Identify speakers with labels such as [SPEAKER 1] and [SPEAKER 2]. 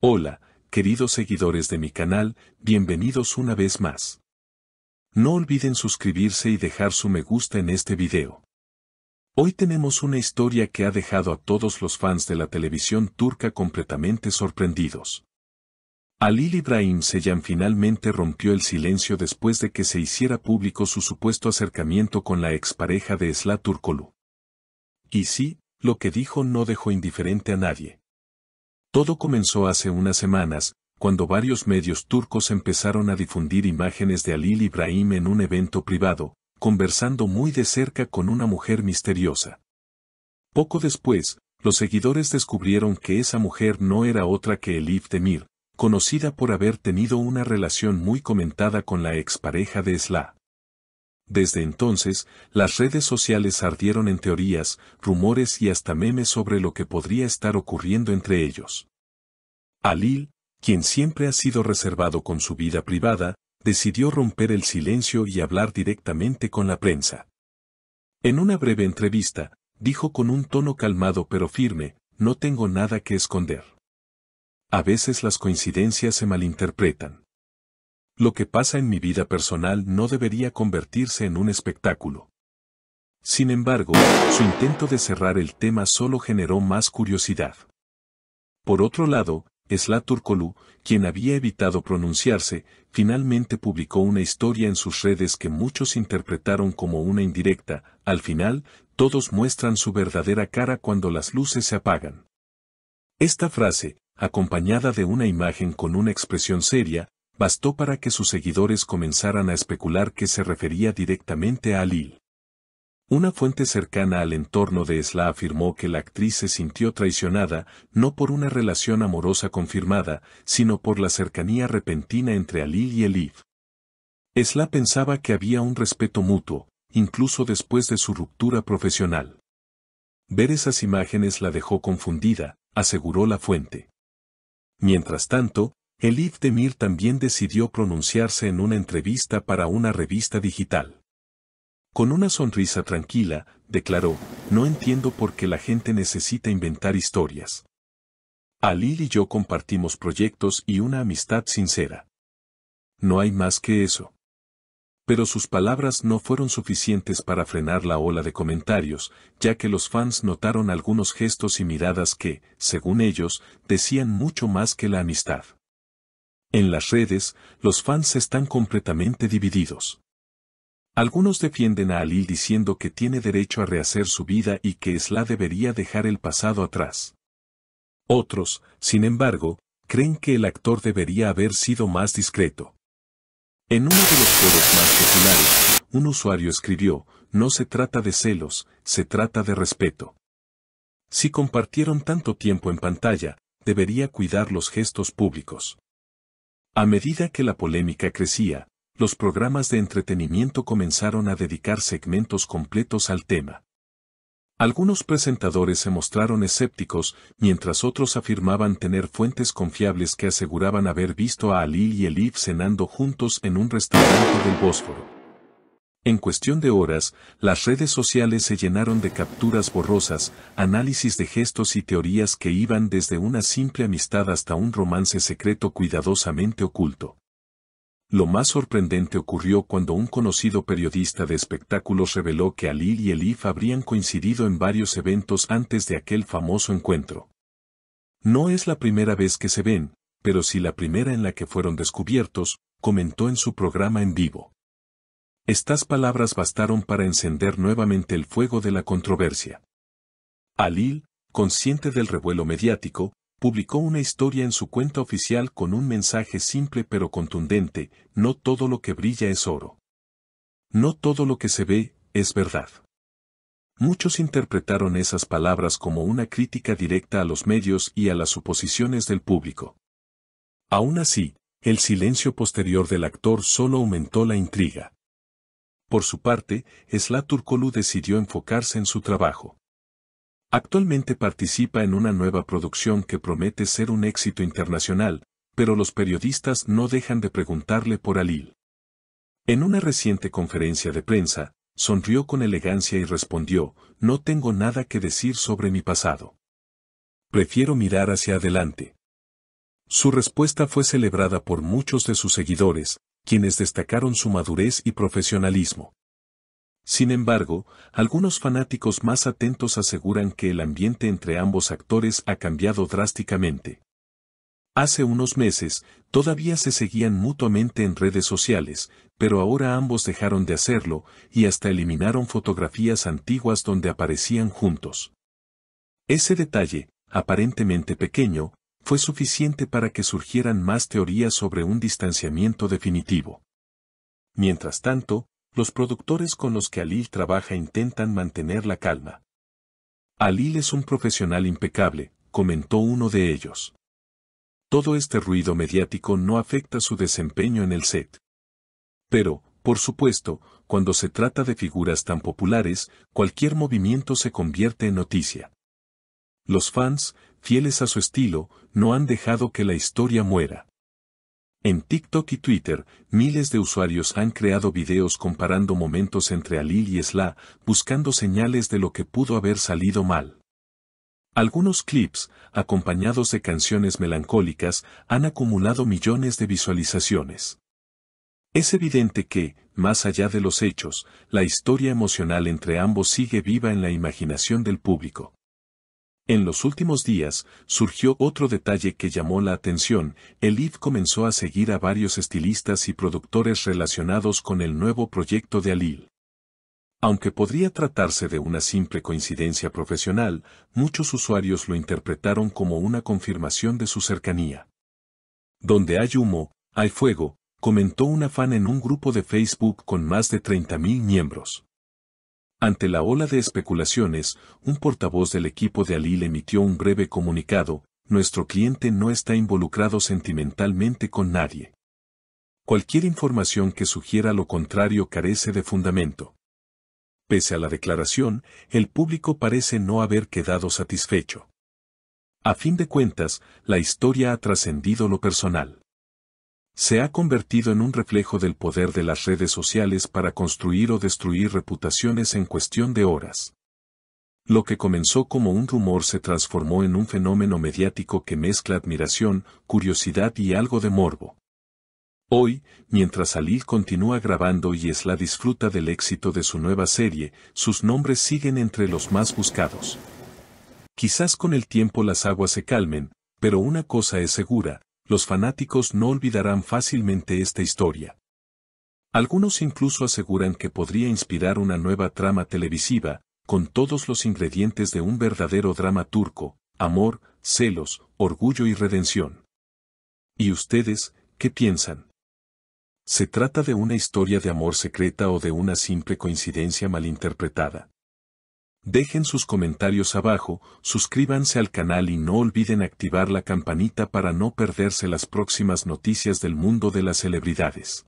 [SPEAKER 1] Hola, queridos seguidores de mi canal, bienvenidos una vez más. No olviden suscribirse y dejar su me gusta en este video. Hoy tenemos una historia que ha dejado a todos los fans de la televisión turca completamente sorprendidos. Halil İbrahim Ceylan finalmente rompió el silencio después de que se hiciera público su supuesto acercamiento con la expareja de Esra Turkoglu. Y sí, lo que dijo no dejó indiferente a nadie. Todo comenzó hace unas semanas, cuando varios medios turcos empezaron a difundir imágenes de Halil İbrahim en un evento privado, conversando muy de cerca con una mujer misteriosa. Poco después, los seguidores descubrieron que esa mujer no era otra que Elif Demir, conocida por haber tenido una relación muy comentada con la expareja de Esra. Desde entonces, las redes sociales ardieron en teorías, rumores y hasta memes sobre lo que podría estar ocurriendo entre ellos. Halil, quien siempre ha sido reservado con su vida privada, decidió romper el silencio y hablar directamente con la prensa. En una breve entrevista, dijo con un tono calmado pero firme, "No tengo nada que esconder. A veces las coincidencias se malinterpretan. Lo que pasa en mi vida personal no debería convertirse en un espectáculo". Sin embargo, su intento de cerrar el tema solo generó más curiosidad. Por otro lado, Esra Turkoglu, quien había evitado pronunciarse, finalmente publicó una historia en sus redes que muchos interpretaron como una indirecta. Al final, todos muestran su verdadera cara cuando las luces se apagan. Esta frase, acompañada de una imagen con una expresión seria, bastó para que sus seguidores comenzaran a especular que se refería directamente a Halil. Una fuente cercana al entorno de Esra afirmó que la actriz se sintió traicionada, no por una relación amorosa confirmada, sino por la cercanía repentina entre Halil y Elif. Esra pensaba que había un respeto mutuo, incluso después de su ruptura profesional. Ver esas imágenes la dejó confundida, aseguró la fuente. Mientras tanto, Elif Demir también decidió pronunciarse en una entrevista para una revista digital. Con una sonrisa tranquila, declaró, "No entiendo por qué la gente necesita inventar historias. Halil y yo compartimos proyectos y una amistad sincera. No hay más que eso". Pero sus palabras no fueron suficientes para frenar la ola de comentarios, ya que los fans notaron algunos gestos y miradas que, según ellos, decían mucho más que la amistad. En las redes, los fans están completamente divididos. Algunos defienden a Halil diciendo que tiene derecho a rehacer su vida y que Esra debería dejar el pasado atrás. Otros, sin embargo, creen que el actor debería haber sido más discreto. En uno de los foros más populares, un usuario escribió, "No se trata de celos, se trata de respeto. Si compartieron tanto tiempo en pantalla, debería cuidar los gestos públicos". A medida que la polémica crecía, los programas de entretenimiento comenzaron a dedicar segmentos completos al tema. Algunos presentadores se mostraron escépticos, mientras otros afirmaban tener fuentes confiables que aseguraban haber visto a Halil y Elif cenando juntos en un restaurante del Bósforo. En cuestión de horas, las redes sociales se llenaron de capturas borrosas, análisis de gestos y teorías que iban desde una simple amistad hasta un romance secreto cuidadosamente oculto. Lo más sorprendente ocurrió cuando un conocido periodista de espectáculos reveló que Halil y Elif habrían coincidido en varios eventos antes de aquel famoso encuentro. No es la primera vez que se ven, pero sí la primera en la que fueron descubiertos, comentó en su programa en vivo. Estas palabras bastaron para encender nuevamente el fuego de la controversia. Halil, consciente del revuelo mediático, publicó una historia en su cuenta oficial con un mensaje simple pero contundente: "No todo lo que brilla es oro. No todo lo que se ve, es verdad". Muchos interpretaron esas palabras como una crítica directa a los medios y a las suposiciones del público. Aún así, el silencio posterior del actor solo aumentó la intriga. Por su parte, Esra Turkoglu decidió enfocarse en su trabajo. Actualmente participa en una nueva producción que promete ser un éxito internacional, pero los periodistas no dejan de preguntarle por Halil. En una reciente conferencia de prensa, sonrió con elegancia y respondió, "No tengo nada que decir sobre mi pasado. Prefiero mirar hacia adelante". Su respuesta fue celebrada por muchos de sus seguidores, quienes destacaron su madurez y profesionalismo. Sin embargo, algunos fanáticos más atentos aseguran que el ambiente entre ambos actores ha cambiado drásticamente. Hace unos meses, todavía se seguían mutuamente en redes sociales, pero ahora ambos dejaron de hacerlo y hasta eliminaron fotografías antiguas donde aparecían juntos. Ese detalle, aparentemente pequeño, fue suficiente para que surgieran más teorías sobre un distanciamiento definitivo. Mientras tanto, los productores con los que Alil trabaja intentan mantener la calma. Alil es un profesional impecable, comentó uno de ellos. Todo este ruido mediático no afecta su desempeño en el set. Pero, por supuesto, cuando se trata de figuras tan populares, cualquier movimiento se convierte en noticia. Los fans, fieles a su estilo, no han dejado que la historia muera. En TikTok y Twitter, miles de usuarios han creado videos comparando momentos entre Alil y Esla, buscando señales de lo que pudo haber salido mal. Algunos clips, acompañados de canciones melancólicas, han acumulado millones de visualizaciones. Es evidente que, más allá de los hechos, la historia emocional entre ambos sigue viva en la imaginación del público. En los últimos días, surgió otro detalle que llamó la atención. Elif comenzó a seguir a varios estilistas y productores relacionados con el nuevo proyecto de Alil. Aunque podría tratarse de una simple coincidencia profesional, muchos usuarios lo interpretaron como una confirmación de su cercanía. Donde hay humo, hay fuego, comentó una fan en un grupo de Facebook con más de 30.000 miembros. Ante la ola de especulaciones, un portavoz del equipo de Alil emitió un breve comunicado: nuestro cliente no está involucrado sentimentalmente con nadie. Cualquier información que sugiera lo contrario carece de fundamento. Pese a la declaración, el público parece no haber quedado satisfecho. A fin de cuentas, la historia ha trascendido lo personal. Se ha convertido en un reflejo del poder de las redes sociales para construir o destruir reputaciones en cuestión de horas. Lo que comenzó como un rumor se transformó en un fenómeno mediático que mezcla admiración, curiosidad y algo de morbo. Hoy, mientras Alil continúa grabando y Esla disfruta del éxito de su nueva serie, sus nombres siguen entre los más buscados. Quizás con el tiempo las aguas se calmen, pero una cosa es segura: los fanáticos no olvidarán fácilmente esta historia. Algunos incluso aseguran que podría inspirar una nueva trama televisiva, con todos los ingredientes de un verdadero drama turco: amor, celos, orgullo y redención. ¿Y ustedes, qué piensan? ¿Se trata de una historia de amor secreta o de una simple coincidencia malinterpretada? Dejen sus comentarios abajo, suscríbanse al canal y no olviden activar la campanita para no perderse las próximas noticias del mundo de las celebridades.